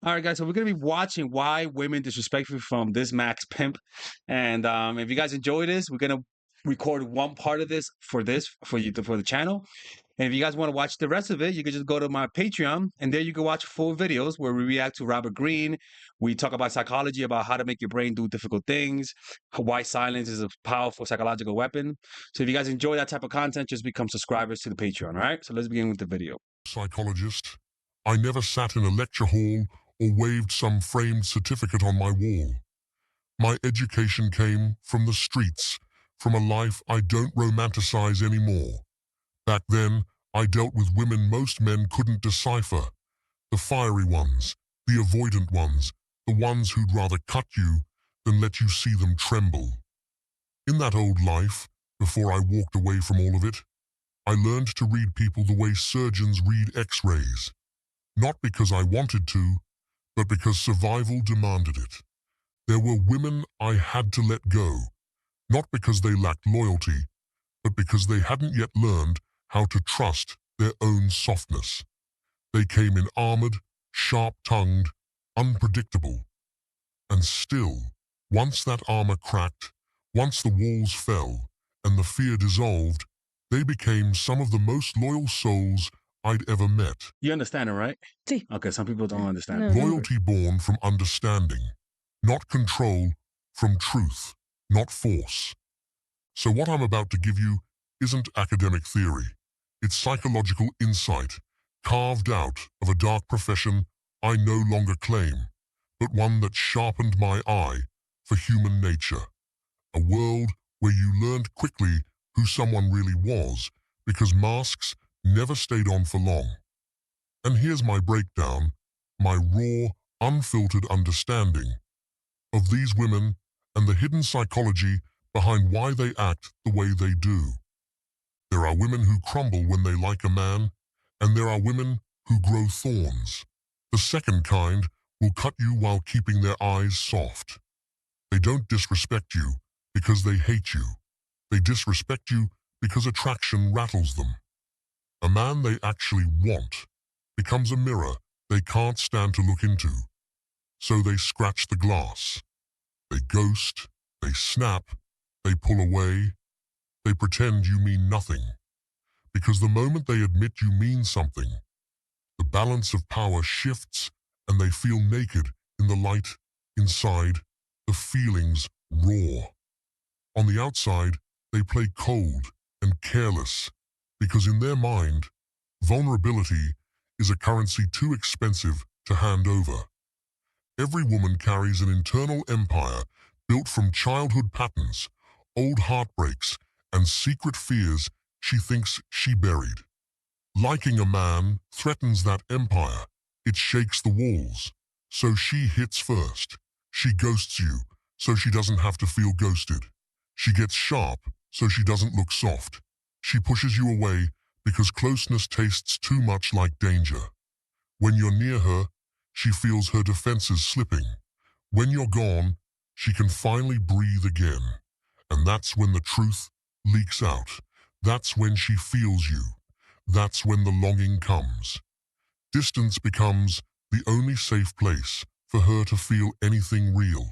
All right, guys. So we're gonna be watching why women disrespectful from this Max Pimp, and if you guys enjoy this, we're gonna record one part of this for you for the channel. And if you guys want to watch the rest of it, you can just go to my Patreon, and there you can watch full videos where we react to Robert Greene. We talk about psychology, about how to make your brain do difficult things, why silence is a powerful psychological weapon. So if you guys enjoy that type of content, just become subscribers to the Patreon. All right. So let's begin with the video. Psychologist. I never sat in a lecture hall or waved some framed certificate on my wall. My education came from the streets, from a life I don't romanticize anymore. Back then, I dealt with women most men couldn't decipher. The fiery ones, the avoidant ones, the ones who'd rather cut you than let you see them tremble. In that old life, before I walked away from all of it, I learned to read people the way surgeons read X-rays. Not because I wanted to, but because survival demanded it. There were women I had to let go, not because they lacked loyalty, but because they hadn't yet learned how to trust their own softness. They came in armored, sharp-tongued, unpredictable. And still, once that armor cracked, once the walls fell, and the fear dissolved, they became some of the most loyal souls I'd ever met. You understand it, right? Sí. Okay, some people don't understand. No. Loyalty born from understanding, not control, from truth, not force. So what I'm about to give you isn't academic theory. It's psychological insight, carved out of a dark profession I no longer claim, but one that sharpened my eye for human nature. A world where you learned quickly who someone really was, because masks never stayed on for long. And here's my breakdown, my raw, unfiltered understanding of these women and the hidden psychology behind why they act the way they do. There are women who crumble when they like a man, and there are women who grow thorns. The second kind will cut you while keeping their eyes soft. They don't disrespect you because they hate you. They disrespect you because attraction rattles them. A man they actually want becomes a mirror they can't stand to look into. So they scratch the glass. They ghost, they snap, they pull away, they pretend you mean nothing. Because the moment they admit you mean something, the balance of power shifts and they feel naked in the light inside, the feelings raw. On the outside, they play cold and careless because in their mind, vulnerability is a currency too expensive to hand over. Every woman carries an internal empire built from childhood patterns, old heartbreaks, and secret fears she thinks she buried. Liking a man threatens that empire. It shakes the walls. So she hits first. She ghosts you, so she doesn't have to feel ghosted. She gets sharp, so she doesn't look soft. She pushes you away because closeness tastes too much like danger. When you're near her, she feels her defenses slipping. When you're gone, she can finally breathe again. And that's when the truth leaks out. That's when she feels you. That's when the longing comes. Distance becomes the only safe place for her to feel anything real.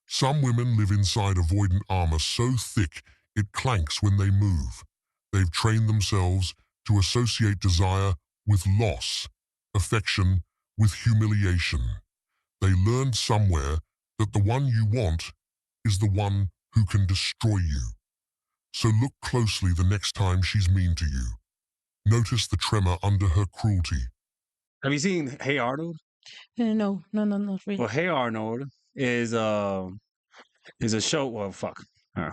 Some women live inside avoidant armor so thick it clanks when they move. They've trained themselves to associate desire with loss, affection with humiliation. They learned somewhere that the one you want is the one who can destroy you. So look closely the next time she's mean to you. Notice the tremor under her cruelty. Have you seen Hey Arnold? No, not really. Well, Hey Arnold is a show. Well, fuck. Uh,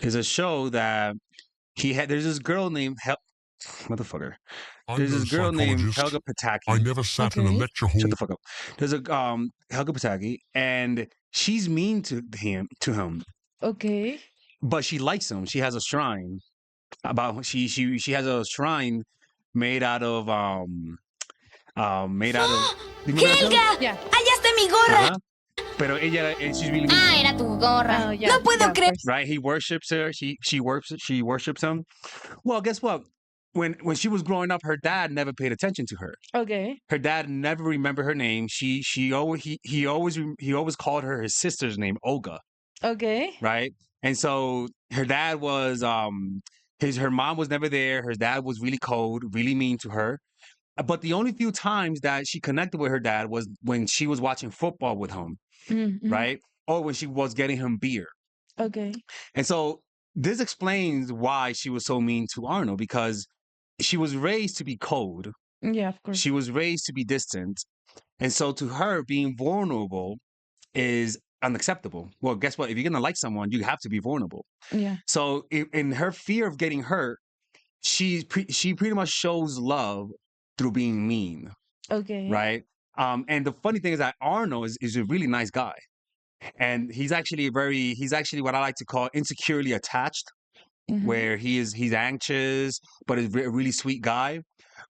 is a show that he had. There's this girl named motherfucker. I'm There's no this girl named psychologist. Helga I Pataki. never sat in a Okay. lecture hall. Shut the fuck up. There's a Helga Pataki, and she's mean to him, Okay. but she likes him. She has a shrine about she has a shrine made out of made out of. ¿Dime una canción? ¡Helga! Yeah. ¡Allá está mi gorra! Ajá. Pero ella, she's really mean. Ah, era tu gorra. Oh, yeah, No puedo yeah, of creer. course. Right? He worships her. She worships him. Well, guess what? when she was growing up, her dad never paid attention to her. Okay. Her dad never remembered her name. She always he always called her his sister's name, Olga, Okay. right? And so her dad was her mom was never there. Her dad was really cold, really mean to her. But the only few times that she connected with her dad was when she was watching football with him, Mm-hmm. right? Or when she was getting him beer. Okay. And so this explains why she was so mean to Arnold, because she was raised to be cold. Yeah, of course. She was raised to be distant. And so to her, being vulnerable is unacceptable. Well, guess what? If you're going to like someone, you have to be vulnerable. Yeah. So in her fear of getting hurt, she pretty much shows love through being mean, Okay. right? And the funny thing is that Arnold is a really nice guy. And he's actually what I like to call insecurely attached, Mhm. where he's anxious, but is a really sweet guy.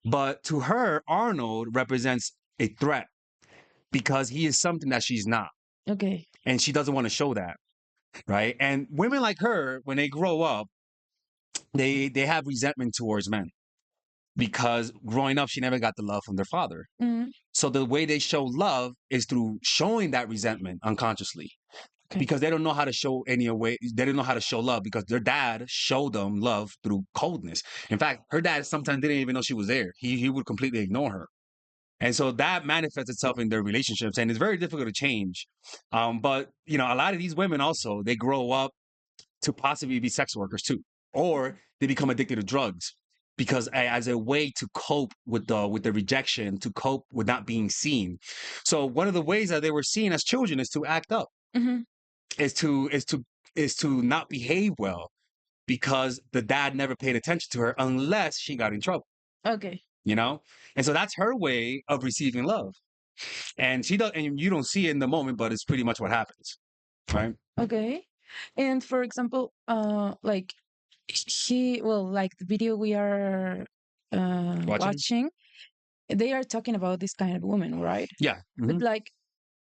But to her, Arnold represents a threat because he is something that she's not. Okay. And she doesn't want to show that, right? And women like her, when they grow up, they have resentment towards men because growing up, she never got the love from their father. Mhm. So the way they show love is through showing that resentment unconsciously. Okay. Because they don't know how to show any way. They don't know how to show love because their dad showed them love through coldness. In fact, her dad sometimes didn't even know she was there. He would completely ignore her. And so that manifests itself in their relationships, and it's very difficult to change. But a lot of these women also, they grow up to possibly be sex workers too, or they become addicted to drugs because as a way to cope with the rejection, to cope with not being seen. So one of the ways that they were seen as children is to act up, Mm-hmm. is to not behave well because the dad never paid attention to her unless she got in trouble. Okay. And so that's her way of receiving love. And she does, and you don't see it in the moment, but it's pretty much what happens, right? Okay. And for example, like like the video we are watching, they are talking about this kind of woman, right? Yeah. But like,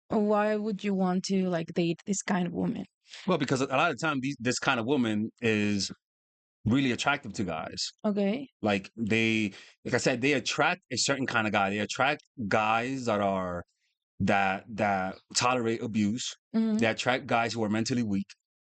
why would you want to like date this kind of woman? Well, because a lot of the time, this kind of woman is really attractive to guys. Okay. Like I said, they attract a certain kind of guy. They attract guys that tolerate abuse. Mhm. They attract guys who are mentally weak.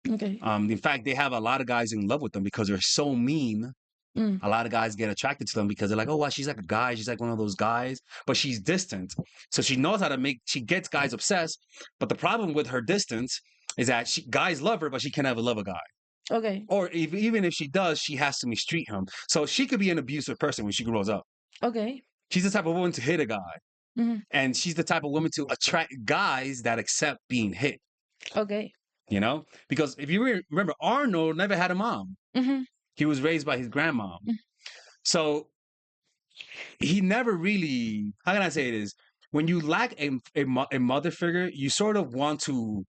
Okay. In fact, they have a lot of guys in love with them because they're so mean. Mm. A lot of guys get attracted to them because they're like, oh, wow, she's like a guy. She's like one of those guys, but she's distant. So she knows how to she gets guys obsessed. But the problem with her distance is that guys love her, but she can never love a guy. Okay. Or even if she does, she has to mistreat him. So she could be an abusive person when she grows up. Okay. She's the type of woman to hit a guy. Mhm. And she's the type of woman to attract guys that accept being hit. Okay. Because if you remember, Arnold never had a mom. Mm-hmm. He was raised by his grandmom. So he never really, how can I say it is, when you lack a mother figure, you sort of want to,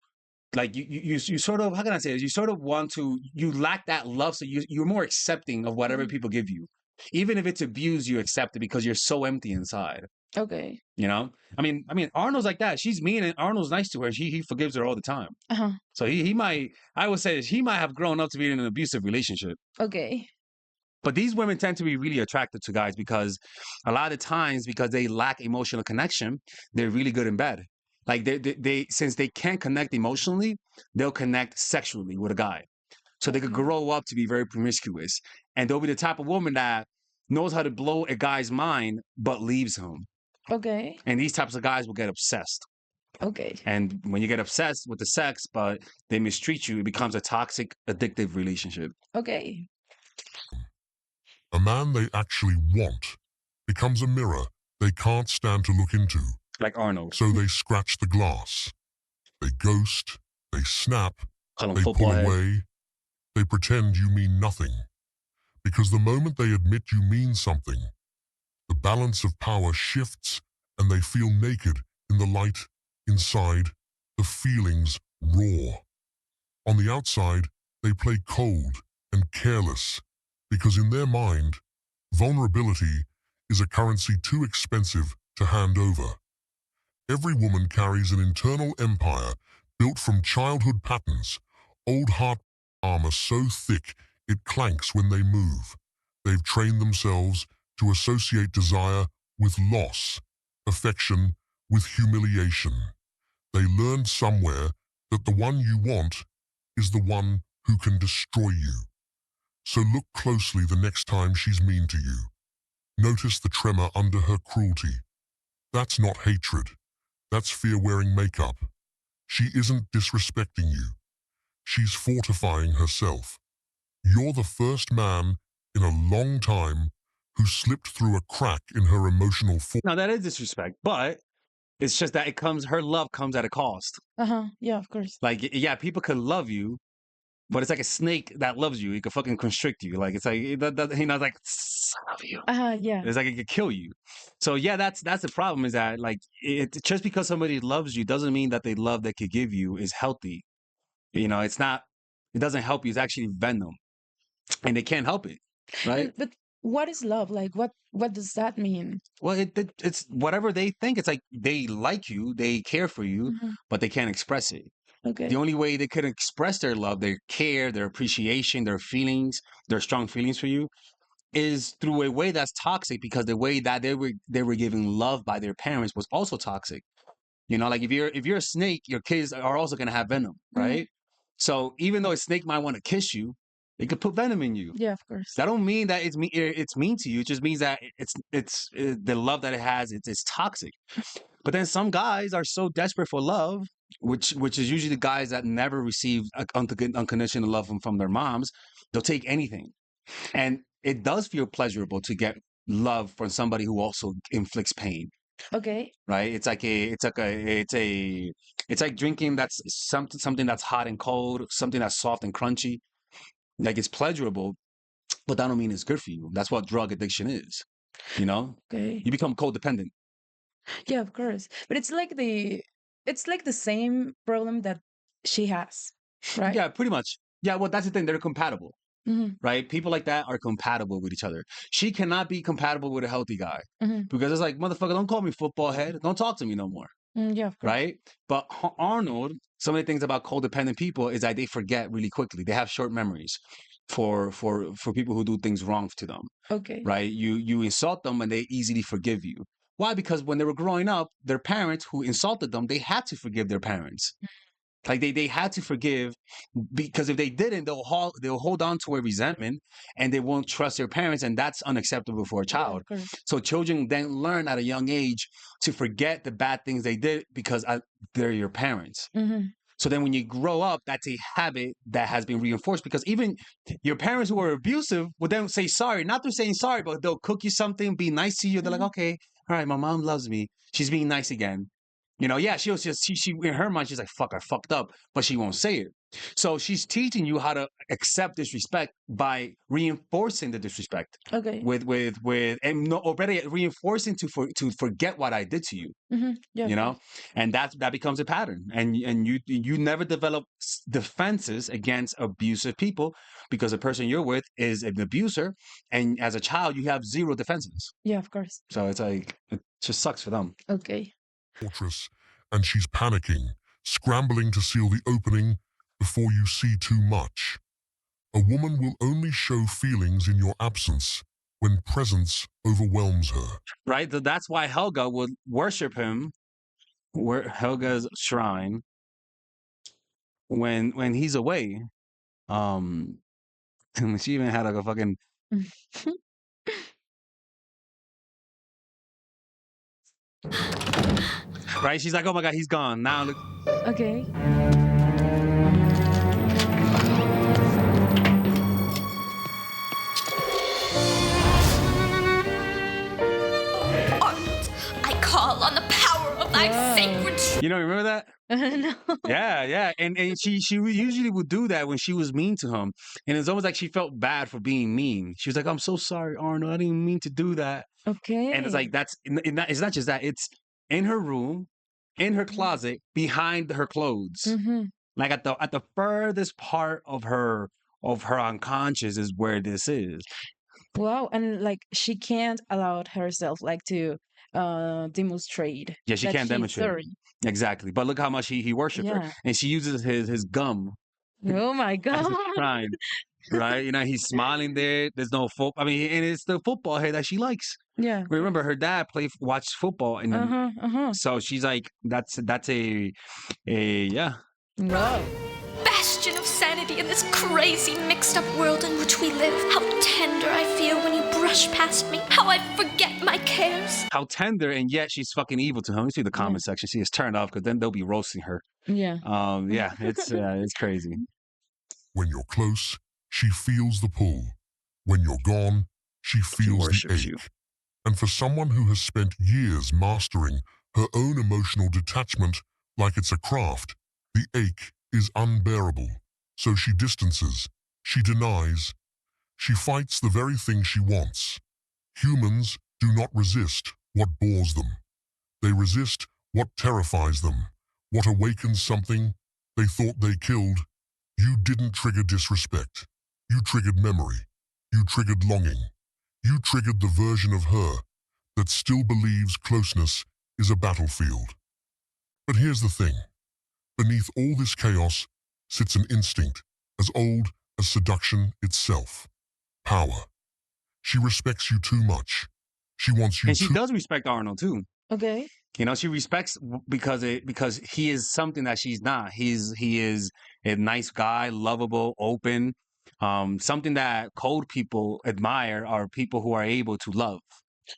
like, you sort of, how can I say it, you sort of want to, you lack that love, so you're more accepting of whatever people give you. Even if it's abuse, you accept it because you're so empty inside. Okay. I mean, Arnold's like that. She's mean and Arnold's nice to her. He forgives her all the time. Uh-huh. So he might, I would say he might have grown up to be in an abusive relationship. Okay. But these women tend to be really attracted to guys because a lot of times, because they lack emotional connection, they're really good in bed. Like they since they can't connect emotionally, they'll connect sexually with a guy. So they could grow up to be very promiscuous. And they'll be the type of woman that knows how to blow a guy's mind, but leaves him. Okay. And these types of guys will get obsessed. Okay. And when you get obsessed with the sex, but they mistreat you, it becomes a toxic, addictive relationship. Okay. A man they actually want becomes a mirror they can't stand to look into. Like Arnold. So they scratch the glass. They ghost. They snap. Call him They pull football head. away. They pretend you mean nothing. Because the moment they admit you mean something, the balance of power shifts and they feel naked in the light. Inside, the feelings roar. On the outside, they play cold and careless because in their mind, vulnerability is a currency too expensive to hand over. Every woman carries an internal empire built from childhood patterns, old heart armor so thick it clanks when they move. They've trained themselves to associate desire with loss, affection with humiliation. They learned somewhere that the one you want is the one who can destroy you. So look closely the next time she's mean to you. Notice the tremor under her cruelty. That's not hatred. That's fear wearing makeup. She isn't disrespecting you. She's fortifying herself. You're the first man in a long time who slipped through a crack in her emotional force. Now that is disrespect, but it's just that her love comes at a cost. Yeah, of course. Like, yeah, people could love you, but it's like a snake that loves you. It could fucking constrict you. Like, it's like, it's like, I love you. Yeah. It's like it could kill you. So yeah, that's the problem, is that like just because somebody loves you doesn't mean that the love they could give you is healthy. You know, it's not, it doesn't help you. It's actually venom, and they can't help it. Right. But what is love? Like, what does that mean? Well, it's whatever they think. It's like they like you, they care for you, but they can't express it. Okay. The only way they could express their love, their care, their appreciation, their feelings, their strong feelings for you, is through a way that's toxic, because the way that they were given love by their parents was also toxic. You know, like if you're a snake, your kids are also gonna have venom, right? So even though a snake might want to kiss you, they could put venom in you. Yeah, of course. That don't mean that it's mean to you. It just means that it's the love that it has. It's toxic. But then some guys are so desperate for love, which is usually the guys that never receive unconditional love from their moms. They'll take anything, and it does feel pleasurable to get love from somebody who also inflicts pain. Okay. Right? It's like drinking that's something that's hot and cold, something that's soft and crunchy. Like, it's pleasurable, but that don't mean it's good for you. That's what drug addiction is. You know? Okay. You become codependent. Yeah, of course. But it's like the same problem that she has, right? Yeah, pretty much. Yeah, well, that's the thing. They're compatible. Right? People like that are compatible with each other. She cannot be compatible with a healthy guy, because it's like, motherfucker, don't call me football head. Don't talk to me no more. Yeah, of course. Right? But Arnold, some of the things about codependent people is that they forget really quickly. They have short memories for people who do things wrong to them. Okay. Right? You insult them and they easily forgive you. Why? Because when they were growing up, their parents who insulted them, they had to forgive their parents. Like they had to forgive, because if they didn't, they'll hold on to a resentment, and they won't trust their parents, and that's unacceptable for a child. Yeah, so children then learn at a young age to forget the bad things they did, because they're your parents. So then when you grow up, that's a habit that has been reinforced, because even your parents who are abusive will then say sorry. Not through saying sorry, but they'll cook you something, be nice to you. They're like, okay, all right, my mom loves me. She's being nice again. You know, yeah, she in her mind, she's like, fuck, I fucked up, but she won't say it. So she's teaching you how to accept disrespect by reinforcing the disrespect. Okay. Or better yet, reinforcing to forget what I did to you. Yeah, you know, and that becomes a pattern, and you never develop defenses against abusive people, because the person you're with is an abuser, and as a child you have zero defenses. Yeah, of course. So it's like, it just sucks for them. Okay. Fortress, and she's panicking, scrambling to seal the opening before you see too much. A woman will only show feelings in your absence when presence overwhelms her. Right? That's why Helga would worship him, Helga's shrine, when he's away. And she even had like a fucking right? She's like, oh my god, he's gone. Now look. Okay. Arnold, I call on the power of thy sacred... You know, remember that? No. Yeah. And she usually would do that when she was mean to him. And it's almost like she felt bad for being mean. She was like, I'm so sorry, Arnold. I didn't mean to do that. Okay. And it's like, it's not just that. It's in her room, in her closet, behind her clothes. Like at the furthest part of her unconscious is where this is. Wow. And like, she can't allow herself like to demonstrate. Yeah, she can't demonstrate. Sorry. Exactly. But look how much he worshipped her. And she uses his gum. Oh my god. As a shrine. right? You know, he's smiling there. There's no football. I mean, and it's the football head that she likes. Yeah. Remember, her dad watched football, and so she's like, that's a yeah. Wow. Bastion of sanity in this crazy, mixed-up world in which we live. How tender I feel when you brush past me. How I forget my cares. How tender, and yet she's fucking evil to him. You see the comment section. She is turned off because then they'll be roasting her. Yeah. Yeah, it's crazy. When you're close, she feels the pull. When you're gone, she feels the ache. You. And for someone who has spent years mastering her own emotional detachment like it's a craft, the ache is unbearable. So she distances, she denies, she fights the very thing she wants. Humans do not resist what bores them. They resist what terrifies them, what awakens something they thought they killed. You didn't trigger disrespect. You triggered memory. You triggered longing. You triggered the version of her that still believes closeness is a battlefield. But here's the thing. Beneath all this chaos sits an instinct as old as seduction itself. Power. She respects you too much. She wants you and she does respect Arnold too. Okay. You know, she respects because he is something that she's not. He is a nice guy, lovable, open. Something that cold people admire are people who are able to love.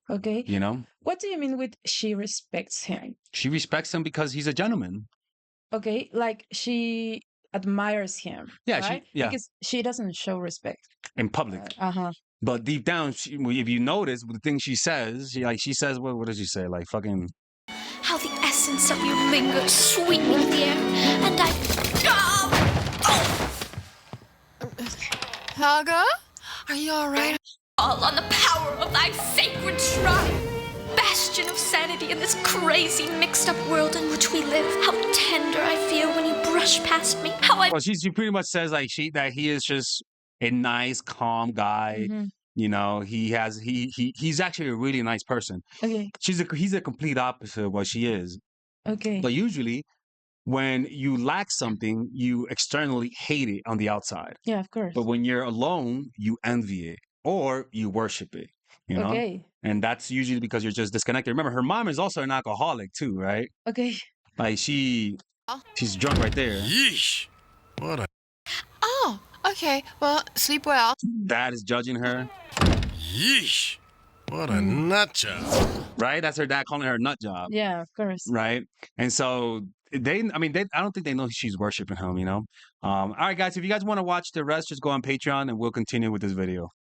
Okay. You know? What do you mean with she respects him? She respects him because he's a gentleman. Okay, like she admires him. Yeah, right? Because she doesn't show respect in public. Uh-huh. But deep down, if you notice the things she says, she says, what does she say? Like fucking. How the essence of you lingers, sweetening the air, and I. Helga? Are you alright? All on the power of thy sacred shrine. Bastion of sanity in this crazy, mixed-up world in which we live. How tender I feel when you brush past me. How I. Well, she pretty much says that he is just a nice, calm guy. Mm-hmm. You know, he's actually a really nice person. Okay. He's a complete opposite of what she is. Okay. But usually, when you lack something, you externally hate it on the outside. Yeah, of course. But when you're alone, you envy it or you worship it. You know? Okay. And that's usually because you're just disconnected. Remember, her mom is also an alcoholic too, right? Okay. Like she's drunk right there. Yeesh. What a. Oh, okay. Well, sleep well. Dad is judging her. Yeesh. What a nut job. Right? That's her dad calling her a nut job. Yeah, of course. Right? And so I don't think they know she's worshiping him, you know? All right, guys, if you guys want to watch the rest, just go on Patreon and we'll continue with this video.